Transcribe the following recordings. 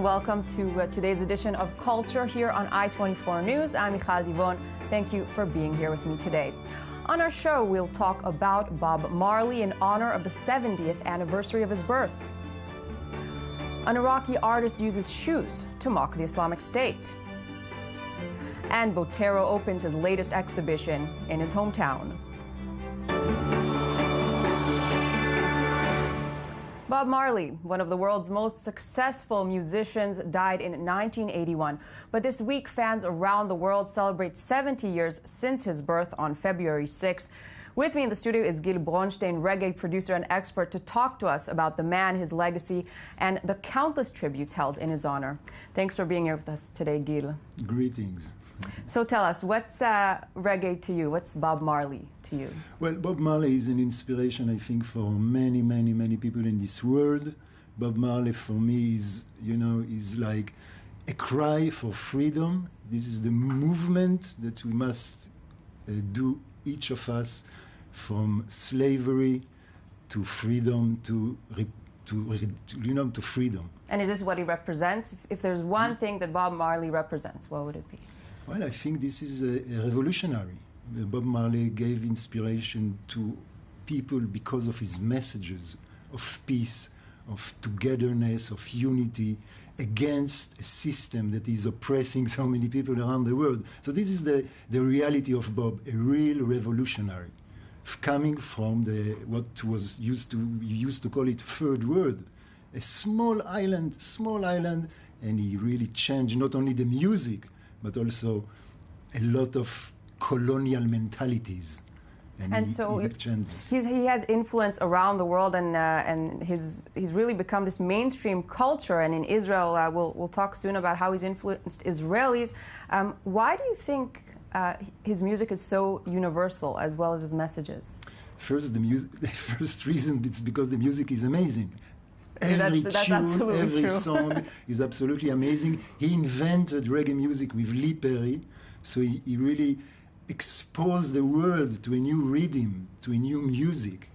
welcome to today's edition of Culture here on I-24 News. I'm Michal. Thank you for being here with me today. On our show, we'll talk about Bob Marley in honor of the 70th anniversary of his birth. An Iraqi artist uses shoes to mock the Islamic State. And Botero opens his latest exhibition in his hometown. Bob Marley, one of the world's most successful musicians, died in 1981. But this week, fans around the world celebrate 70 years since his birth on February 6th. With me in the studio is Gil Bronstein, reggae producer and expert, to talk to us about the man, his legacy, and the countless tributes held in his honor. Thanks for being here with us today, Gil. Greetings. So tell us, what's reggae to you? What's Bob Marley to you? Well, Bob Marley is an inspiration, I think, for many, many, many people in this world. Bob Marley, for me, is like a cry for freedom. This is the movement that we must do, each of us, from slavery to freedom to freedom. And is this what he represents? If there's one thing that Bob Marley represents, what would it be? Well, I think this is a revolutionary. Bob Marley gave inspiration to people because of his messages of peace, of togetherness, of unity against a system that is oppressing so many people around the world. So this is the reality of Bob, a real revolutionary, coming from what was you used to call it third world, a small island, and he really changed not only the music, but also a lot of colonial mentalities. And so he has influence around the world, and he's really become this mainstream culture. And in Israel, we'll talk soon about how he's influenced Israelis. Why do you think his music is so universal as well as his messages? First, the first reason is because the music is amazing. Every that's tune, every true. song is absolutely amazing. He invented reggae music with Lee Perry, so he really exposed the world to a new rhythm, to a new music,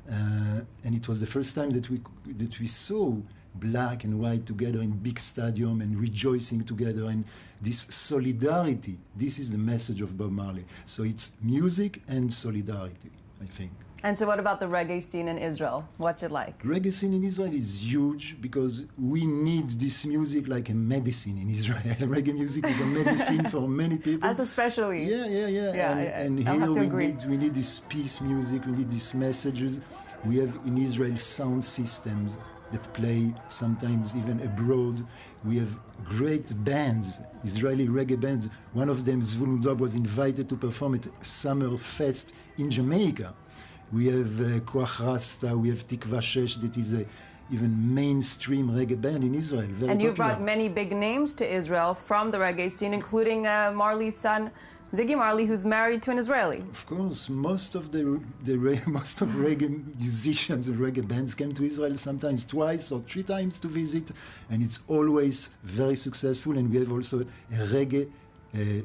and it was the first time that we saw black and white together in big stadium and rejoicing together, and this solidarity. This is the message of Bob Marley. So it's music and solidarity, I think. And so what about the reggae scene in Israel? What's it like? Reggae scene in Israel is huge because we need this music like a medicine in Israel. Reggae music is a medicine for many people. Us especially. Yeah. And here we need this peace music, we need these messages. We have in Israel sound systems that play sometimes even abroad. We have great bands, Israeli reggae bands. One of them, Zvulun Dog, was invited to perform at Summer Fest in Jamaica. We have Koach Rasta, we have Tikva Shesh, that is a even mainstream reggae band in Israel. Very and you popular. Brought many big names to Israel from the reggae scene, including Marley's son, Ziggy Marley, who's married to an Israeli. Of course, most of reggae musicians and reggae bands came to Israel sometimes twice or three times to visit, and it's always very successful. And we have also a reggae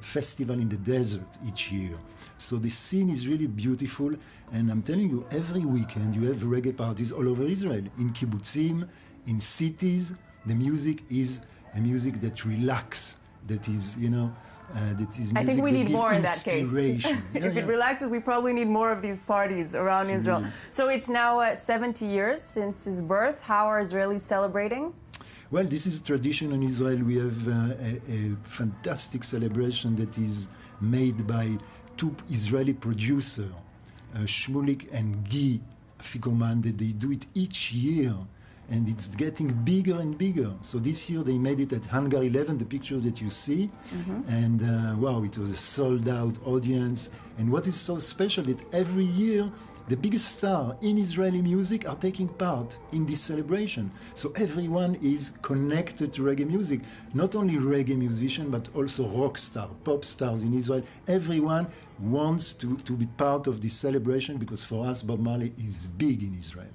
festival in the desert each year. So the scene is really beautiful, and I'm telling you, every weekend you have reggae parties all over Israel, in kibbutzim, in cities. The music is a music that relaxes, that is, that is music. I think we need more in that case. If it relaxes, we probably need more of these parties around Israel. So it's now 70 years since his birth. How are Israelis celebrating? Well, this is a tradition in Israel. We have a fantastic celebration that is made by two Israeli producers, Shmulik and Guy Fikoman, that they do it each year, and it's getting bigger and bigger. So this year they made it at Hangar 11, the picture that you see, and wow, it was a sold-out audience. And what is so special that every year the biggest stars in Israeli music are taking part in this celebration. So everyone is connected to reggae music. Not only reggae musicians, but also rock stars, pop stars in Israel. Everyone wants to be part of this celebration because for us, Bob Marley is big in Israel.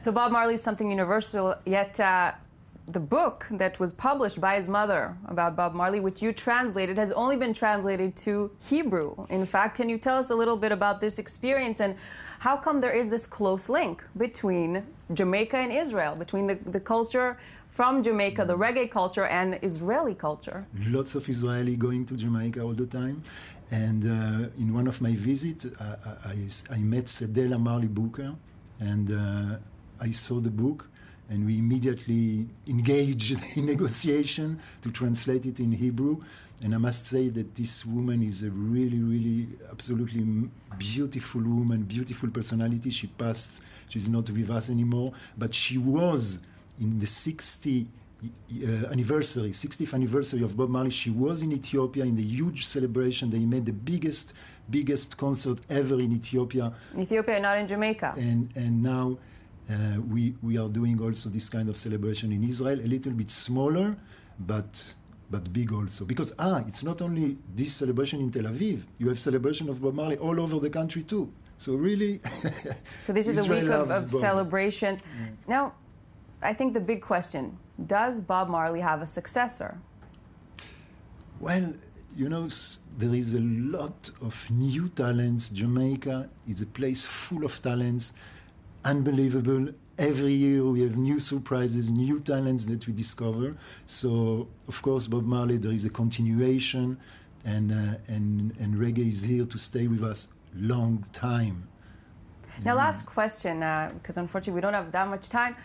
So Bob Marley is something universal, yet the book that was published by his mother about Bob Marley, which you translated, has only been translated to Hebrew. In fact, can you tell us a little bit about this experience and how come there is this close link between Jamaica and Israel, between the culture from Jamaica, the reggae culture and Israeli culture. Lots of Israeli going to Jamaica all the time. And in one of my visits, I met Sedela Marley Booker, and I saw the book, and we immediately engaged in negotiation to translate it in Hebrew. And I must say that this woman is a really, really, absolutely beautiful woman, beautiful personality. She passed, she's not with us anymore, but she was in the 60th anniversary of Bob Marley. She was in Ethiopia in the huge celebration. They made the biggest concert ever in Ethiopia. Ethiopia, not in Jamaica. And now we are doing also this kind of celebration in Israel, a little bit smaller, but big also. Because it's not only this celebration in Tel Aviv. You have celebration of Bob Marley all over the country too. So really, so this is a week of celebrations. Mm. Now, I think the big question, does Bob Marley have a successor? Well, you know, there is a lot of new talents. Jamaica is a place full of talents, unbelievable. Every year we have new surprises, new talents that we discover. So, of course, Bob Marley, there is a continuation, and reggae is here to stay with us long time. Now, last question, because unfortunately we don't have that much time.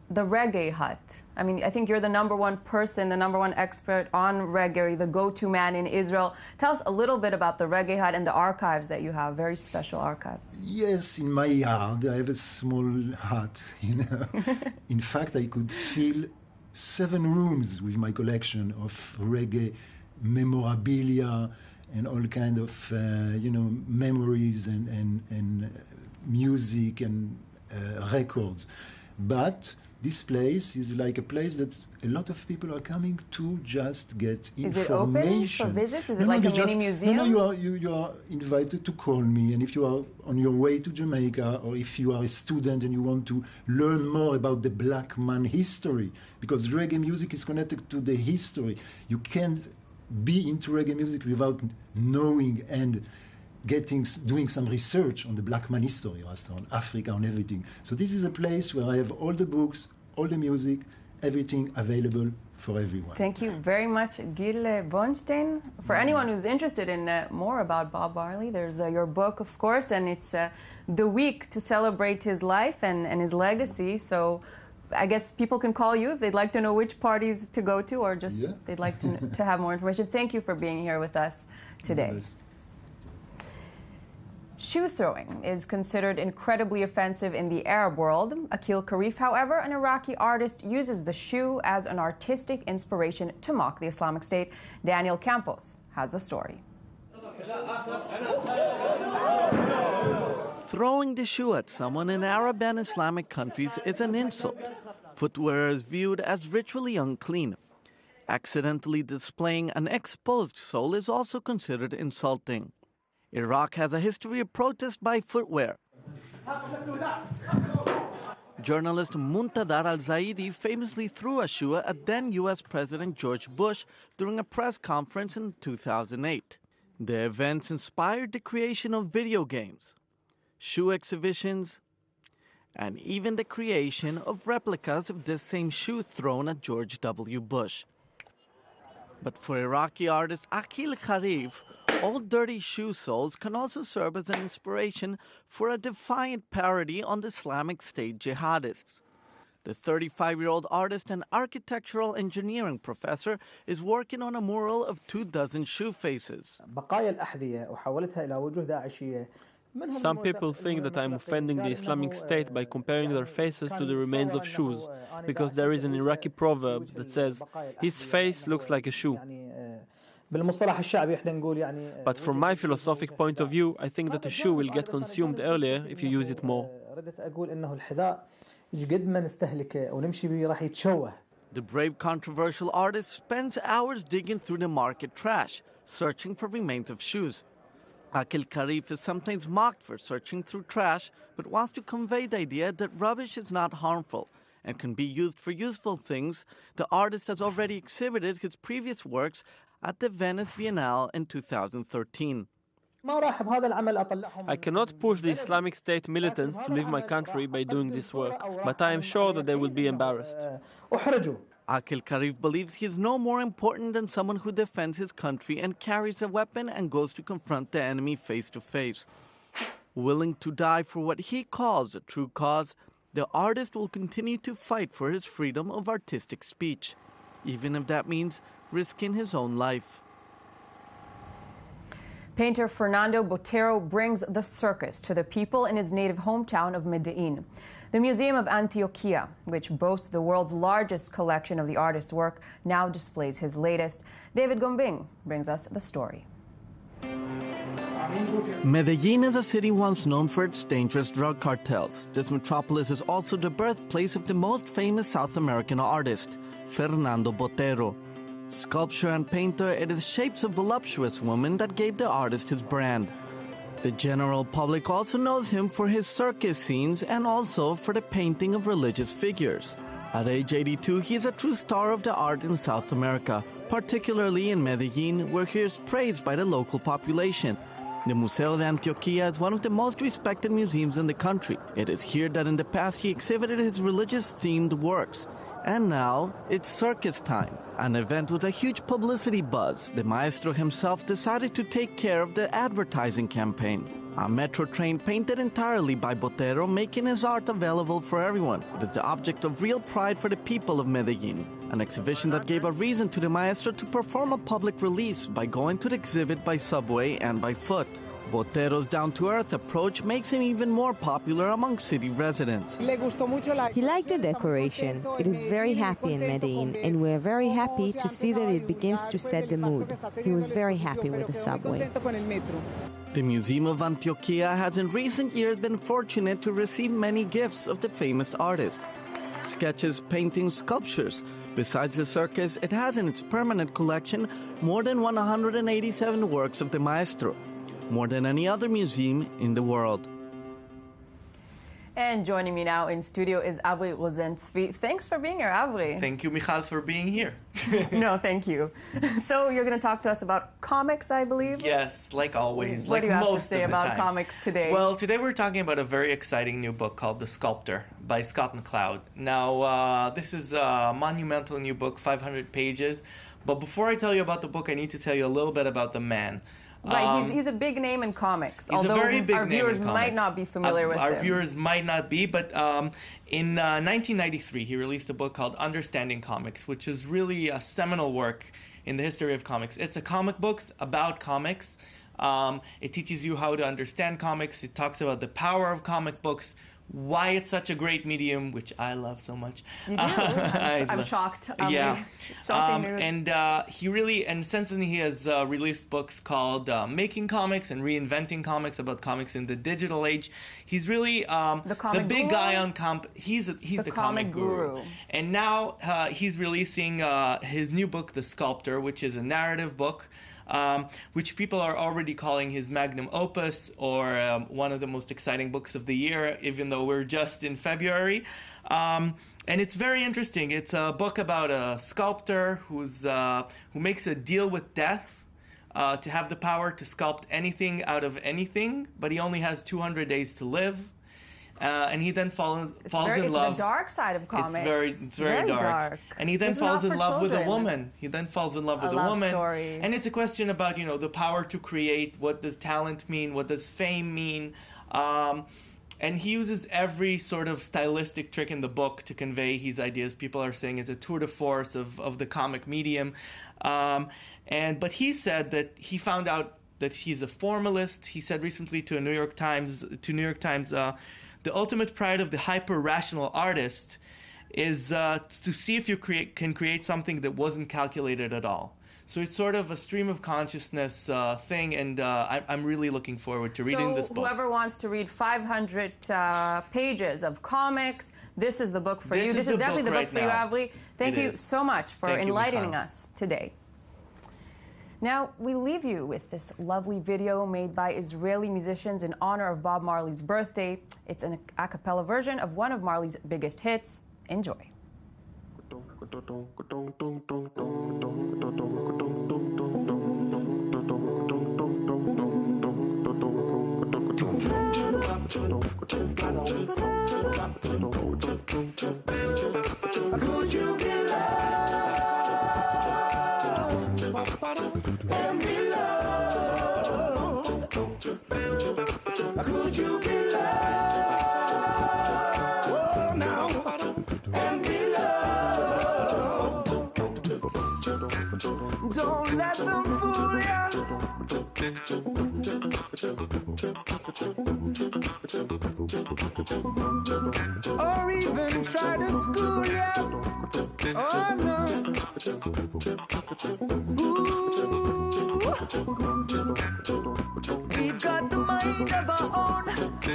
The Reggae Hut. I mean, I think you're the number one person, the number one expert on reggae, the go-to man in Israel. Tell us a little bit about the Reggae Hut and the archives that you have, very special archives. Yes, in my yard, I have a small hut, you know. In fact, I could fill 7 rooms with my collection of reggae memorabilia and all kind of, memories and music and records. But this place is like a place that a lot of people are coming to just get information. Is it open for visits? Is it like a mini museum? No, you are invited to call me, and if you are on your way to Jamaica, or if you are a student and you want to learn more about the black man history, because reggae music is connected to the history. You can't be into reggae music without knowing and doing some research on the black man history, on Africa, on everything. So this is a place where I have all the books, all the music, everything available for everyone. Thank you very much, Gil Bonstein. For anyone who's interested in more about Bob Marley, there's your book, of course, and it's the week to celebrate his life and his legacy. So I guess people can call you if they'd like to know which parties to go to, or just they'd like to have more information. Thank you for being here with us today. Yes. Shoe throwing is considered incredibly offensive in the Arab world. Akil Karif, however, an Iraqi artist, uses the shoe as an artistic inspiration to mock the Islamic State. Daniel Campos has the story. Throwing the shoe at someone in Arab and Islamic countries is an insult. Footwear is viewed as ritually unclean. Accidentally displaying an exposed sole is also considered insulting. Iraq has a history of protest by footwear. Journalist Muntadar al-Zaidi famously threw a shoe at then U.S. President George Bush during a press conference in 2008. The events inspired the creation of video games, shoe exhibitions, and even the creation of replicas of this same shoe thrown at George W. Bush. But for Iraqi artist Akil Karif, old dirty shoe soles can also serve as an inspiration for a defiant parody on the Islamic State jihadists. The 35-year-old artist and architectural engineering professor is working on a mural of 24 shoe faces. Some people think that I'm offending the Islamic State by comparing their faces to the remains of shoes, because there is an Iraqi proverb that says, his face looks like a shoe. But from my philosophic point of view, I think that a shoe will get consumed earlier if you use it more. The brave controversial artist spends hours digging through the market trash, searching for remains of shoes. Akil Karif is sometimes mocked for searching through trash, but wants to convey the idea that rubbish is not harmful and can be used for useful things. The artist has already exhibited his previous works at the Venice Biennale in 2013. I cannot push the Islamic State militants to leave my country by doing this work, but I am sure that they will be embarrassed. Akil Karif believes he is no more important than someone who defends his country and carries a weapon and goes to confront the enemy face to face. Willing to die for what he calls a true cause, the artist will continue to fight for his freedom of artistic speech, even if that means risking his own life. Painter Fernando Botero brings the circus to the people in his native hometown of Medellin. The Museum of Antioquia, which boasts the world's largest collection of the artist's work, now displays his latest. David Gombing brings us the story. Medellin is a city once known for its dangerous drug cartels. This metropolis is also the birthplace of the most famous South American artist, Fernando Botero. Sculptor and painter, it is shapes of voluptuous women that gave the artist his brand. The general public also knows him for his circus scenes and also for the painting of religious figures. At age 82, he is a true star of the art in South America, particularly in Medellin, where he is praised by the local population. The Museo de Antioquia is one of the most respected museums in the country. It is here that in the past he exhibited his religious-themed works. And now, it's circus time, an event with a huge publicity buzz. The maestro himself decided to take care of the advertising campaign. A metro train painted entirely by Botero, making his art available for everyone. It is the object of real pride for the people of Medellin. An exhibition that gave a reason to the maestro to perform a public release by going to the exhibit by subway and by foot. Botero's down-to-earth approach makes him even more popular among city residents. He liked the decoration. It is very happy in Medellin, and we are very happy to see that it begins to set the mood. He was very happy with the subway. The Museum of Antioquia has in recent years been fortunate to receive many gifts of the famous artist. Sketches, paintings, sculptures. Besides the circus, it has in its permanent collection more than 187 works of the maestro, more than any other museum in the world. And joining me now in studio is Avri Rosentzvi. Thanks for being here, Avri. Thank you, Michal, for being here. No, thank you. So you're going to talk to us about comics, I believe? Yes, like always. What like do you have most to say of the about time. comics today? Well, today we're talking about a very exciting new book called The Sculptor by Scott McCloud. Now, this is a monumental new book, 500 pages. But before I tell you about the book, I need to tell you a little bit about the man. Right, he's a big name in comics. He's although a very big our name viewers in might comics. not be familiar with him. Our viewers might not be, but in 1993, he released a book called Understanding Comics, which is really a seminal work in the history of comics. It's a comic book about comics. It teaches you how to understand comics. It talks about the power of comic books, why it's such a great medium, which I love so much. You do? I'm shocked. Yeah. Shocking news. And he really, and since then he has released books called Making Comics and Reinventing Comics, about comics in the digital age. He's really the big guy on he's the comic guru. And now he's releasing his new book, The Sculptor, which is a narrative book. Which people are already calling his magnum opus, or one of the most exciting books of the year, even though we're just in February. And it's very interesting. It's a book about a sculptor who makes a deal with death to have the power to sculpt anything out of anything, but he only has 200 days to live. And he then falls in love. It's the dark side of comics. It's very dark. And he then falls in love with a woman. He then falls in love with a woman. Story. And it's a question about, the power to create. What does talent mean? What does fame mean? And he uses every sort of stylistic trick in the book to convey his ideas. People are saying it's a tour de force of the comic medium. But he said that he found out that he's a formalist. He said recently to New York Times, the ultimate pride of the hyper-rational artist is to see if you can create something that wasn't calculated at all. So it's sort of a stream of consciousness thing, and I'm really looking forward to reading this book. So whoever wants to read 500 pages of comics, this is the book for you. This is definitely the book for you, Avri. Thank you so much for enlightening us today. Now, we leave you with this lovely video made by Israeli musicians in honor of Bob Marley's birthday. It's an a cappella version of one of Marley's biggest hits. Enjoy. Could you be loved and be loved? Could you be loved? Oh, now and be loved. Don't let them fool you. Or even try to school you. Oh no. Ooh. We've got the mind of our own.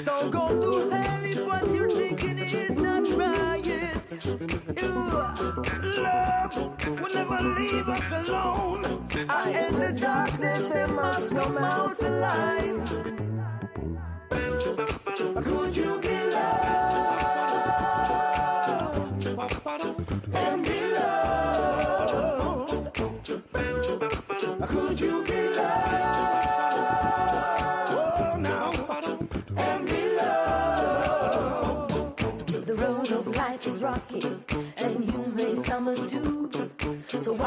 So go to hell if what you're thinking is not right. Love will never leave us alone. In the darkness there must come out the light. Could you be loved and be loved? Could you be loved? Oh, now and be loved. The road of life is rocky, and you may stumble too. So why